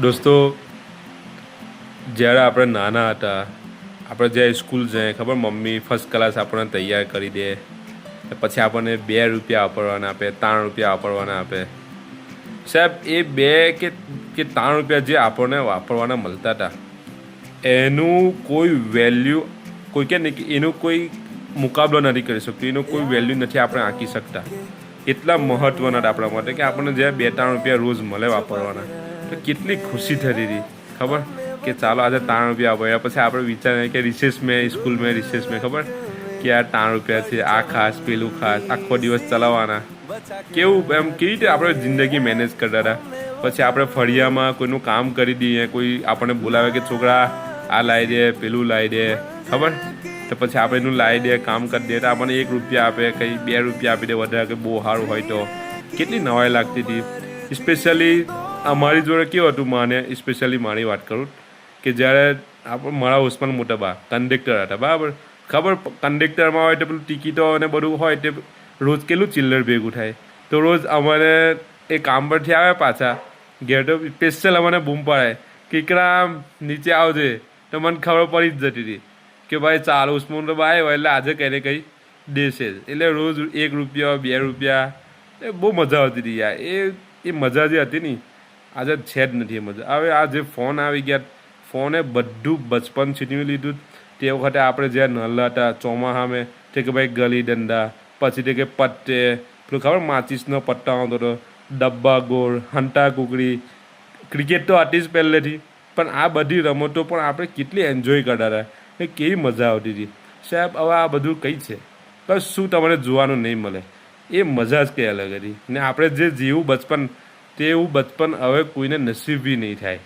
દોસ્તો, જ્યારે આપણે નાના હતા, આપણે જ્યારે સ્કૂલ જઈએ, ખબર મમ્મી ફર્સ્ટ ક્લાસ આપણને તૈયાર કરી દે, પછી આપણને 2 રૂપિયા વાપરવાના આપે, 3 રૂપિયા વાપરવાના આપે. સાહેબ, એ 2 કે 3 રૂપિયા જે આપણને વાપરવાના મળતા હતા, એનું કોઈ વેલ્યુ કોઈ કે નહીં, એનું કોઈ મુકાબલો નથી કરી શકતું, એનું કોઈ વેલ્યુ નથી આપણે આંકી શકતા. એટલા મહત્ત્વના હતા આપણા માટે કે આપણને જ્યારે 2-3 રૂપિયા રોજ મળે વાપરવાના, તો કેટલી ખુશી થતી હતી ખબર, કે ચાલો આજે 3 રૂપિયા વાપર્યા. પછી આપણે વિચારીએ કે રિસેસમાં, સ્કૂલમાં રિસેસમાં ખબર કે આ 3 રૂપિયા છે, આ ખાસ પેલું ખાસ, આખો દિવસ ચલાવવાના. કેવું એમ કેવી રીતે આપણે જિંદગી મેનેજ કરતા હતા. પછી આપણે ફળિયામાં કોઈનું કામ કરી દઈએ, કોઈ આપણને બોલાવે કે છોકરા આ લાવી દે, પેલું લાવી દે, ખબર, તો પછી આપણે એનું લાવી દે, કામ કરી દે, તો આપણને 1 રૂપિયા આપે, કંઈ 2 રૂપિયા આપી દે વધારે, કે બહુ સારું હોય તો. કેટલી નવાઈ લાગતી હતી. સ્પેશિયલી અમારી જોડે કેવું હતું, મને સ્પેશિયલી મારી વાત કરું કે જ્યારે મારા ઉસ્માન મોટા બા કંડક્ટર હતા, બરાબર, ખબર, કંડક્ટરમાં હોય તો પેલું ટિકિટો અને બધું હોય તે રોજ કેટલું ચિલ્લર ભેગું થાય. તો રોજ અમારે એ કામ પરથી આવે પાછા ઘેર, તો સ્પેશિયલ અમને બૂમ પાડે કે ઈકરા નીચે આવજે. તો મને ખબર પડી જ જતી હતી કે ભાઈ ચાલો ઉસ્માન તો બાય હોય એટલે આજે કંઈ ને કંઈ દેશે જ. એટલે રોજ 1 રૂપિયા 2 રૂપિયા, એ બહુ મજા આવતી હતી યાર. એ મજા જે હતી ને આજે છે જ નથી એ મજા. હવે આ જે ફોન આવી ગયા, ફોને બધું બચપન છીનવી લીધું. તે વખતે આપણે જ્યારે નાના હતા ચોમાસામાં, તે કે ભાઈ ગલી દંડા, પછી તે કે પત્તે, પેલું ખબર માચીસનો પટ્ટા આવતો હતો, ડબ્બા ગોળ, હંટા કુકડી, ક્રિકેટ તો હતી જ પહેલેથી. પણ આ બધી રમતો પણ આપણે કેટલી એન્જોય કરતા હતા, એ કેવી મજા આવતી હતી સાહેબ. હવે આ બધું કંઈ છે બસ, શું તમને જોવાનું નહીં મળે. એ મજા જ કંઈ અલગ હતી ને. આપણે જે જીવું બચપન, તે એવું બચપન હવે કોઈને નસીબ બી નહીં થાય.